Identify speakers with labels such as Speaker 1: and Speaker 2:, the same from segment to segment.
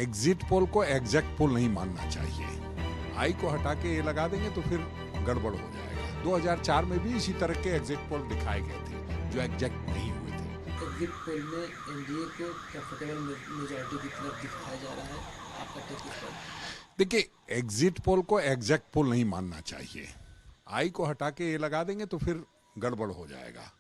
Speaker 1: Exit poll को exact पोल नहीं मानना चाहिए। आई को हटा के ये लगा देंगे तो फिर गड़बड़ हो जाएगा। 2004 में भी इसी तरह के एग्जिट पोल दिखाए गए थे जो एग्जैक्ट नहीं हुए थे।
Speaker 2: एग्जिट पोल में एनडीए को कंफर्टेबल मेजॉरिटी की तरफ दिखाया जा रहा है, आपका टेक इस पर?
Speaker 1: देखिए, एग्जिट पोल को एग्जैक्ट पोल नहीं मानना चाहिए। आई को हटा के ये लगा देंगे तो फिर गड़बड़ हो जाएगा।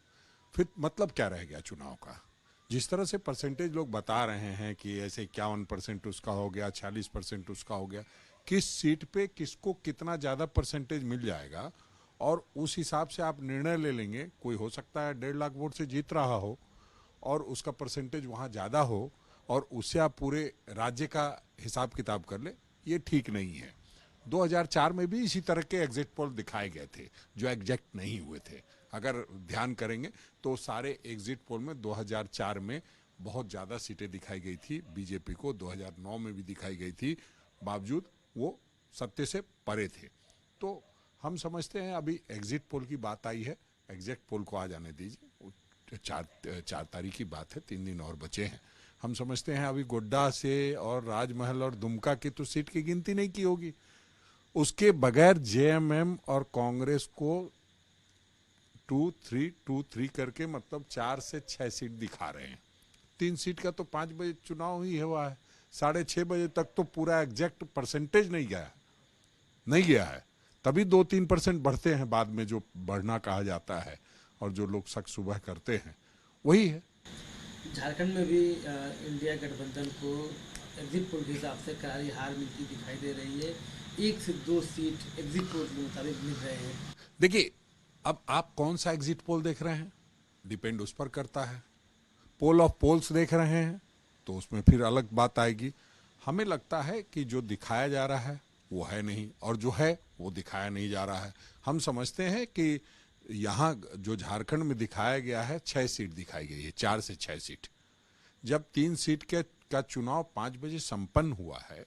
Speaker 1: फिर मतलब क्या रह गया चुनाव का? जिस तरह से परसेंटेज लोग बता रहे हैं कि ऐसे 51% उसका हो गया, 46% उसका हो गया, किस सीट पे किसको कितना ज़्यादा परसेंटेज मिल जाएगा और उस हिसाब से आप निर्णय ले लेंगे। कोई हो सकता है 1.5 लाख वोट से जीत रहा हो और उसका परसेंटेज वहाँ ज़्यादा हो और उससे आप पूरे राज्य का हिसाब किताब कर ले, ये ठीक नहीं है। 2004 में भी इसी तरह के एग्जिट पोल दिखाए गए थे जो एग्जैक्ट नहीं हुए थे। अगर ध्यान करेंगे तो सारे एग्जिट पोल में 2004 में बहुत ज़्यादा सीटें दिखाई गई थी बीजेपी को, 2009 में भी दिखाई गई थी, बावजूद वो सत्य से परे थे। तो हम समझते हैं अभी एग्जिट पोल की बात आई है, एग्जैक्ट पोल को आ जाने दीजिए। 4 तारीख की बात है, 3 दिन और बचे हैं। हम समझते हैं अभी गोड्डा से और राजमहल और दुमका की तो सीट की गिनती नहीं की होगी। उसके बगैर जेएमएम और कांग्रेस को 2-3 करके मतलब 4 से 6 सीट दिखा रहे हैं। 3 सीट का तो 5 बजे चुनाव ही हुआ है, 6:30 बजे तक तो पूरा एग्जैक्ट परसेंटेज नहीं गया है। तभी 2-3% बढ़ते हैं बाद में, जो बढ़ना कहा जाता है और जो लोग शक सुबह करते हैं वही है।
Speaker 2: झारखंड में भी इंडिया गठबंधन को एग्जिट पोल के हिसाब से करारी हार मिलती दिखाई दे रही है। 1 से 2 सीट एग्जिट पोल के मुताबिक मिल रहे हैं।
Speaker 1: देखिए, अब आप कौन सा एग्जिट पोल देख रहे हैं, डिपेंड उस पर करता है। पोल ऑफ पोल्स देख रहे हैं तो उसमें फिर अलग बात आएगी। हमें लगता है कि जो दिखाया जा रहा है वो है नहीं और जो है वो दिखाया नहीं जा रहा है। हम समझते हैं कि यहाँ जो झारखंड में दिखाया गया है 6 सीट दिखाई गई है, 4 से 6 सीट। जब 3 सीट का चुनाव 5 बजे संपन्न हुआ है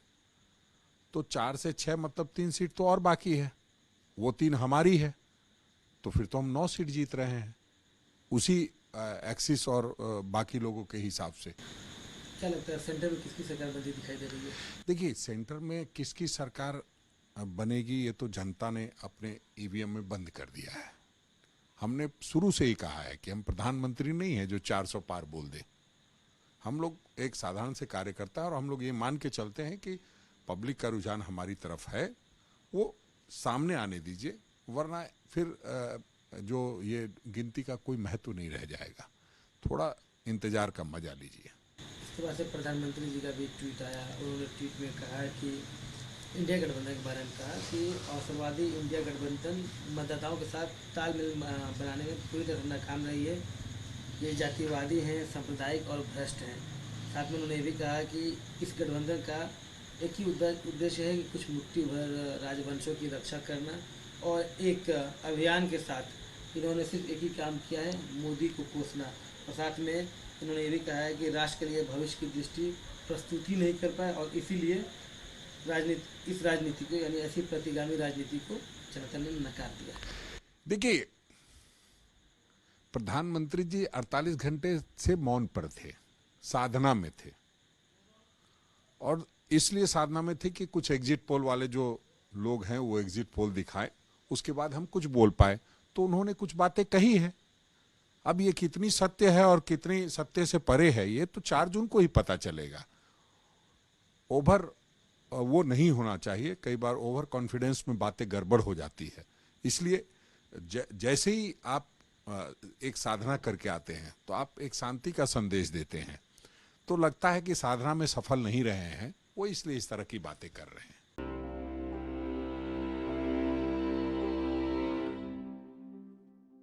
Speaker 1: तो 4 से 6 मतलब 3 सीट तो और बाकी है, वो 3 हमारी है, तो फिर तो हम 9 सीट जीत रहे हैं उसी एक्सिस और बाकी लोगों के हिसाब से।
Speaker 2: क्या लगता है सेंटर में किसकी सरकार बनती दिखाई दे रही है?
Speaker 1: देखिए, सेंटर में किसकी सरकार बनेगी ये तो जनता ने अपने ईवीएम में बंद कर दिया है। हमने शुरू से ही कहा है कि हम प्रधानमंत्री नहीं है जो 400 पार बोल दे। हम लोग एक साधारण से कार्यकर्ता है और हम लोग ये मान के चलते हैं कि पब्लिक का रुझान हमारी तरफ है, वो सामने आने दीजिए, वरना फिर जो ये गिनती का कोई महत्व नहीं रह जाएगा। थोड़ा इंतजार का मजा लीजिए।
Speaker 2: इसके बाद से प्रधानमंत्री जी का भी ट्वीट आया, उन्होंने ट्वीट में कहा है कि इंडिया गठबंधन के बारे में कहा कि अवसरवादी इंडिया गठबंधन मतदाताओं के साथ तालमेल बनाने में पूरी तरह नाकाम रही है। ये जातिवादी हैं, सांप्रदायिक और भ्रष्ट हैं। साथ में उन्होंने ये भी कहा कि इस गठबंधन का एक ही उद्देश्य है कि कुछ मुट्ठी भर राजवंशों की रक्षा करना, और एक अभियान के साथ इन्होंने सिर्फ एक ही काम किया है, मोदी को कोसना। और साथ में इन्होंने ये भी कहा है कि राष्ट्र के लिए भविष्य की दृष्टि प्रस्तुति नहीं कर पाए और इसीलिए इस राजनीति को, यानी ऐसी प्रतिगामी राजनीति को जनता ने नकार दिया।
Speaker 1: देखिए, प्रधानमंत्री जी 48 घंटे से मौन पर थे, साधना में थे, और इसलिए साधना में थे कि कुछ एग्जिट पोल वाले जो लोग हैं वो एग्जिट पोल दिखाएं, उसके बाद हम कुछ बोल पाए। तो उन्होंने कुछ बातें कही है। अब ये कितनी सत्य है और कितनी सत्य से परे है ये तो 4 जून को ही पता चलेगा। ओवर वो नहीं होना चाहिए, कई बार ओवर कॉन्फिडेंस में बातें गड़बड़ हो जाती है। इसलिए जैसे ही आप एक साधना करके आते हैं तो आप एक शांति का संदेश देते हैं, तो लगता है कि साधना में सफल नहीं रहे हैं वो, इसलिए इस तरह की बातें कर रहे हैं।